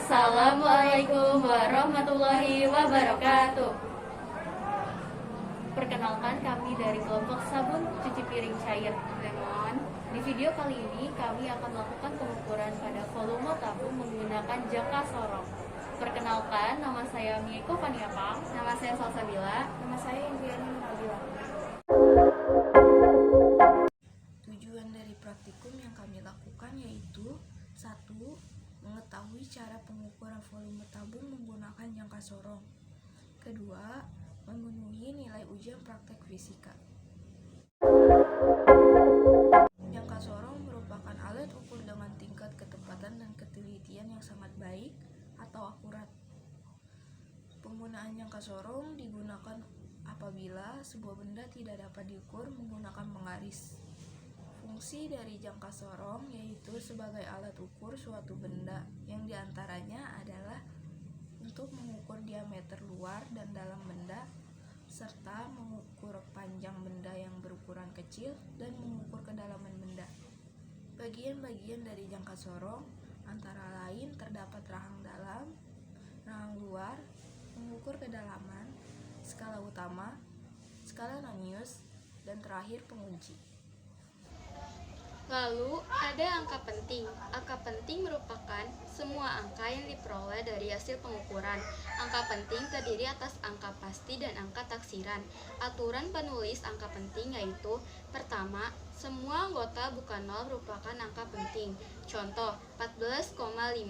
Assalamualaikum warahmatullahi wabarakatuh. Perkenalkan, kami dari kelompok sabun cuci piring cair Lemon. Di video kali ini kami akan melakukan pengukuran pada volume tabung menggunakan jangka sorong. Perkenalkan, nama saya Mieko Faniapang. Nama saya Salsabila. Nama saya Indriani Nabila. Tujuan dari praktikum yang kami lakukan yaitu 1. Mengetahui cara pengukuran volume tabung menggunakan jangka sorong. Kedua, memenuhi nilai ujian praktek fisika. Jangka sorong merupakan alat ukur dengan tingkat ketepatan dan ketelitian yang sangat baik atau akurat. Penggunaan jangka sorong digunakan apabila sebuah benda tidak dapat diukur menggunakan penggaris. Fungsi dari jangka sorong yaitu sebagai alat ukur suatu benda yang diantaranya adalah untuk mengukur diameter luar dan dalam benda, serta mengukur panjang benda yang berukuran kecil dan mengukur kedalaman benda. Bagian-bagian dari jangka sorong antara lain terdapat rahang dalam, rahang luar, mengukur kedalaman, skala utama, skala nonius, dan terakhir pengunci. Lalu, ada angka penting. Angka penting merupakan semua angka yang diperoleh dari hasil pengukuran. Angka penting terdiri atas angka pasti dan angka taksiran. Aturan penulis angka penting yaitu: pertama, semua anggota bukan nol merupakan angka penting. Contoh, 14,54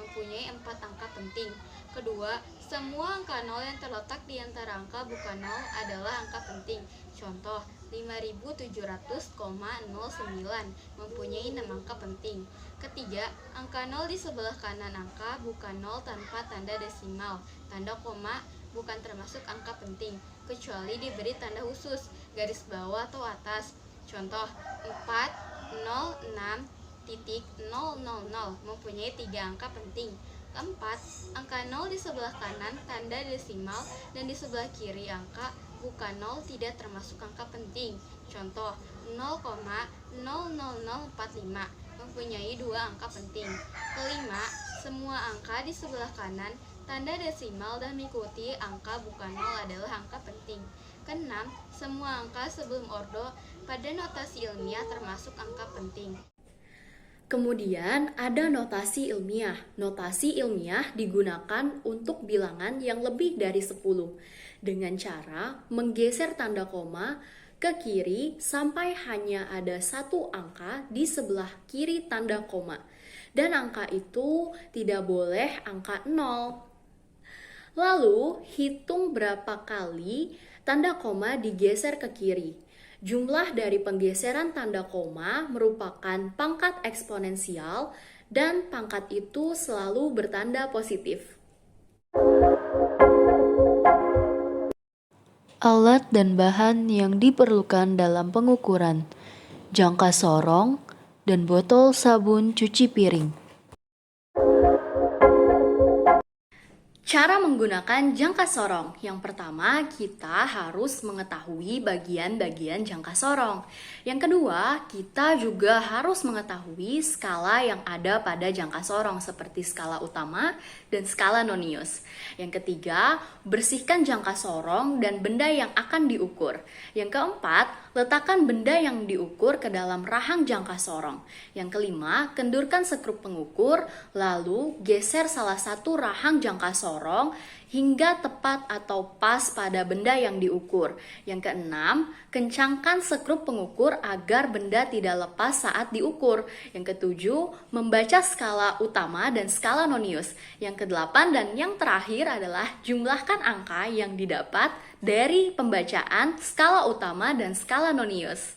mempunyai 4 angka penting. Kedua, semua angka nol yang terletak di antara angka bukan nol adalah angka penting. Contoh, 5700,09 mempunyai 6 angka penting. Ketiga, angka 0 di sebelah kanan angka bukan 0 tanpa tanda desimal. Tanda koma bukan termasuk angka penting, kecuali diberi tanda khusus, garis bawah atau atas. Contoh, 406.000 mempunyai 3 angka penting. Keempat, angka 0 di sebelah kanan tanda desimal dan di sebelah kiri angka bukan 0 tidak termasuk angka penting. Contoh, 0,00045 mempunyai 2 angka penting. Kelima, semua angka di sebelah kanan tanda desimal dan mengikuti angka bukan 0 adalah angka penting. Keenam, semua angka sebelum ordo pada notasi ilmiah termasuk angka penting. Kemudian ada notasi ilmiah. Notasi ilmiah digunakan untuk bilangan yang lebih dari 10 dengan cara menggeser tanda koma ke kiri sampai hanya ada satu angka di sebelah kiri tanda koma. Dan angka itu tidak boleh angka 0. Lalu hitung berapa kali tanda koma digeser ke kiri. Jumlah dari penggeseran tanda koma merupakan pangkat eksponensial dan pangkat itu selalu bertanda positif. Alat dan bahan yang diperlukan dalam pengukuran: jangka sorong dan botol sabun cuci piring. Cara menggunakan jangka sorong. Yang pertama, kita harus mengetahui bagian-bagian jangka sorong. Yang kedua, kita juga harus mengetahui skala yang ada pada jangka sorong seperti skala utama dan skala nonius. Yang ketiga, bersihkan jangka sorong dan benda yang akan diukur. Yang keempat, letakkan benda yang diukur ke dalam rahang jangka sorong. Yang kelima, kendurkan sekrup pengukur, lalu geser salah satu rahang jangka sorong hingga tepat atau pas pada benda yang diukur. Yang keenam, kencangkan sekrup pengukur agar benda tidak lepas saat diukur. Yang ketujuh, membaca skala utama dan skala nonius. Yang kedelapan dan yang terakhir adalah jumlahkan angka yang didapat dari pembacaan skala utama dan skala nonius.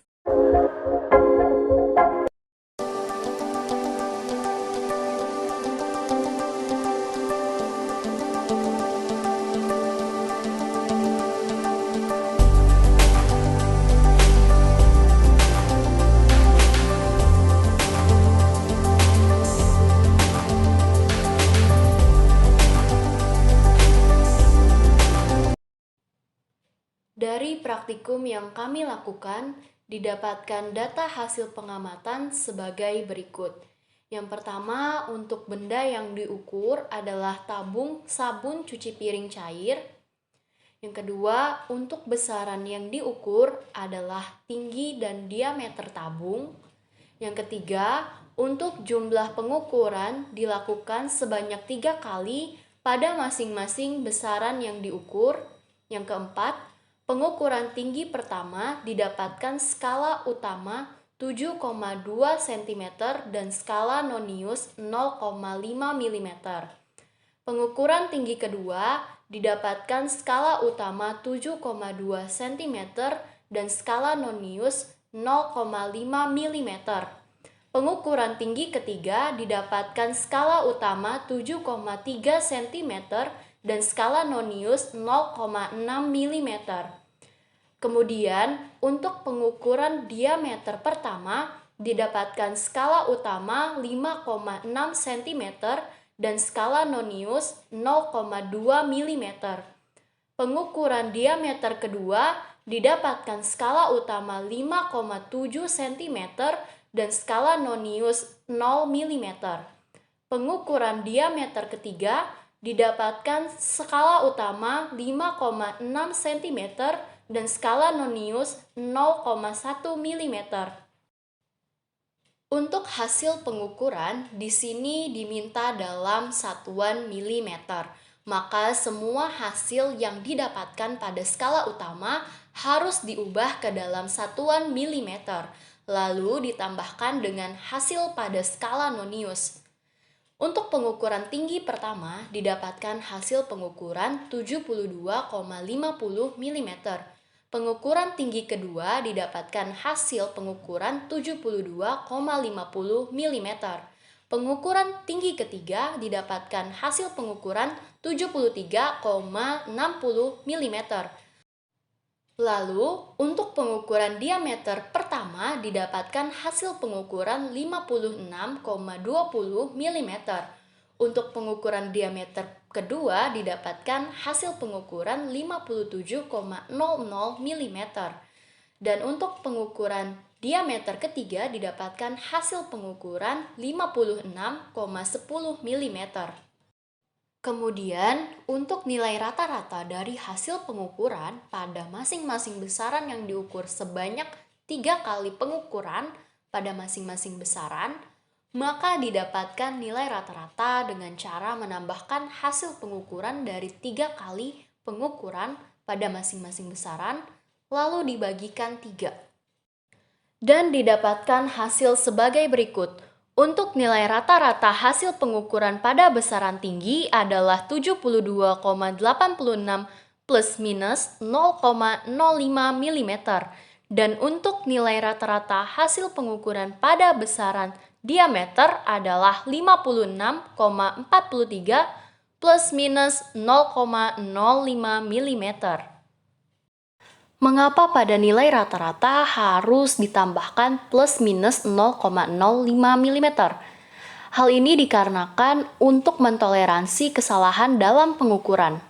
Dari praktikum yang kami lakukan, didapatkan data hasil pengamatan sebagai berikut. Yang pertama, untuk benda yang diukur adalah tabung sabun cuci piring cair. Yang kedua, untuk besaran yang diukur adalah tinggi dan diameter tabung. Yang ketiga, untuk jumlah pengukuran dilakukan sebanyak 3 kali pada masing-masing besaran yang diukur. Yang keempat, pengukuran tinggi pertama didapatkan skala utama 7,2 cm dan skala nonius 0,5 mm. Pengukuran tinggi kedua didapatkan skala utama 7,2 cm dan skala nonius 0,5 mm. Pengukuran tinggi ketiga didapatkan skala utama 7,3 cm dan skala nonius 0,6 mm. Kemudian, untuk pengukuran diameter pertama didapatkan skala utama 5,6 cm dan skala nonius 0,2 mm. Pengukuran diameter kedua didapatkan skala utama 5,7 cm dan skala nonius 0 mm. Pengukuran diameter ketiga didapatkan skala utama 5,6 cm dan skala nonius 0,1 mm. Untuk hasil pengukuran di sini diminta dalam satuan milimeter. Maka semua hasil yang didapatkan pada skala utama harus diubah ke dalam satuan milimeter, lalu ditambahkan dengan hasil pada skala nonius. Untuk pengukuran tinggi pertama didapatkan hasil pengukuran 72,50 mm. Pengukuran tinggi kedua didapatkan hasil pengukuran 72,50 mm. Pengukuran tinggi ketiga didapatkan hasil pengukuran 73,60 mm. Lalu, untuk pengukuran diameter pertama didapatkan hasil pengukuran 56,20 mm. Untuk pengukuran diameter kedua didapatkan hasil pengukuran 57,00 mm. Dan untuk pengukuran diameter ketiga didapatkan hasil pengukuran 56,10 mm. Kemudian, untuk nilai rata-rata dari hasil pengukuran pada masing-masing besaran yang diukur sebanyak 3 kali pengukuran pada masing-masing besaran, maka didapatkan nilai rata-rata dengan cara menambahkan hasil pengukuran dari 3 kali pengukuran pada masing-masing besaran, lalu dibagikan 3. Dan didapatkan hasil sebagai berikut. Untuk nilai rata-rata hasil pengukuran pada besaran tinggi adalah 72,86 plus minus 0,05 mm. Dan untuk nilai rata-rata hasil pengukuran pada besaran diameter adalah 56,43 plus minus 0,05 mm. Mengapa pada nilai rata-rata harus ditambahkan plus minus 0,05 mm? Hal ini dikarenakan untuk mentoleransi kesalahan dalam pengukuran.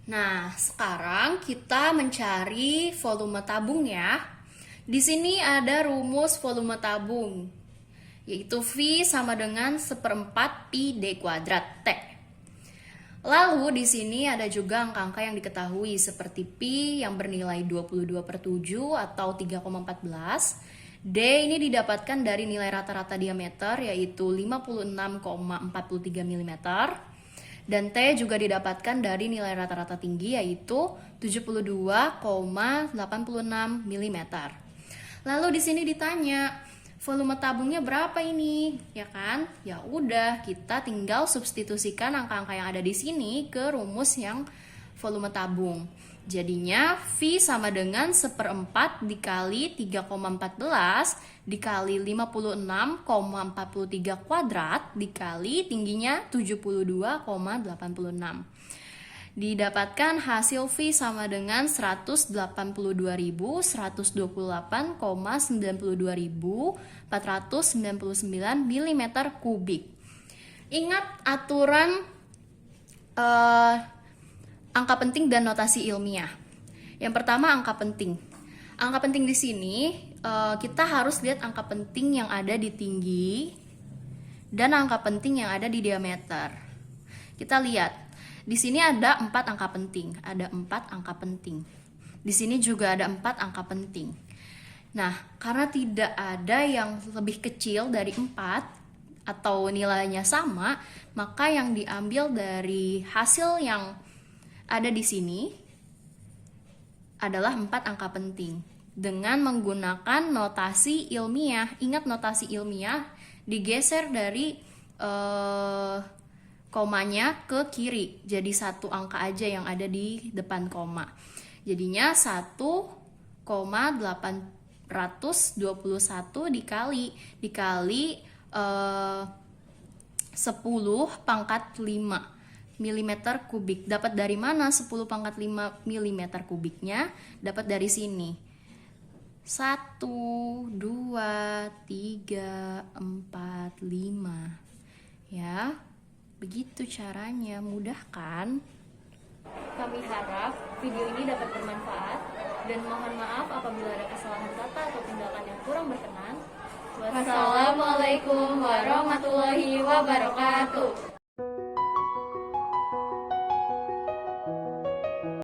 Nah, sekarang kita mencari volume tabung ya. Di sini ada rumus volume tabung, yaitu V sama dengan 1/4 Pi D kuadrat T. Lalu di sini ada juga angka-angka yang diketahui seperti Pi yang bernilai 22/7 atau 3,14. D ini didapatkan dari nilai rata-rata diameter yaitu 56,43 mm. Dan T juga didapatkan dari nilai rata-rata tinggi yaitu 72,86 mm. Lalu di sini ditanya, volume tabungnya berapa ini? Ya kan? Ya udah, kita tinggal substitusikan angka-angka yang ada di sini ke rumus yang volume tabung. Jadinya V sama dengan 1/4 dikali 3,14 dikali 56,43 kuadrat dikali tingginya 72,86. Didapatkan hasil V sama dengan 182.128,92.499 mm kubik. Ingat aturan angka penting dan notasi ilmiah. Yang pertama angka penting. Angka penting di sini kita harus lihat angka penting yang ada di tinggi dan angka penting yang ada di diameter. Kita lihat, di sini ada 4 angka penting, ada 4 angka penting. Di sini juga ada 4 angka penting. Nah, karena tidak ada yang lebih kecil dari 4 atau nilainya sama, maka yang diambil dari hasil yang ada di sini adalah 4 angka penting. Dengan menggunakan notasi ilmiah. Ingat, notasi ilmiah digeser dari komanya ke kiri. Jadi 1 angka aja yang ada di depan koma. Jadinya 1,821 dikali 10 pangkat 5 mm kubik. Dapat dari mana 10 pangkat 5 mm kubiknya? Dapat dari sini. 1, 2, 3, 4, 5. Ya, begitu caranya. Mudah kan? Kami harap video ini dapat bermanfaat dan mohon maaf apabila ada kesalahan kata atau tindakan yang kurang berkenan. Wassalamualaikum warahmatullahi wabarakatuh.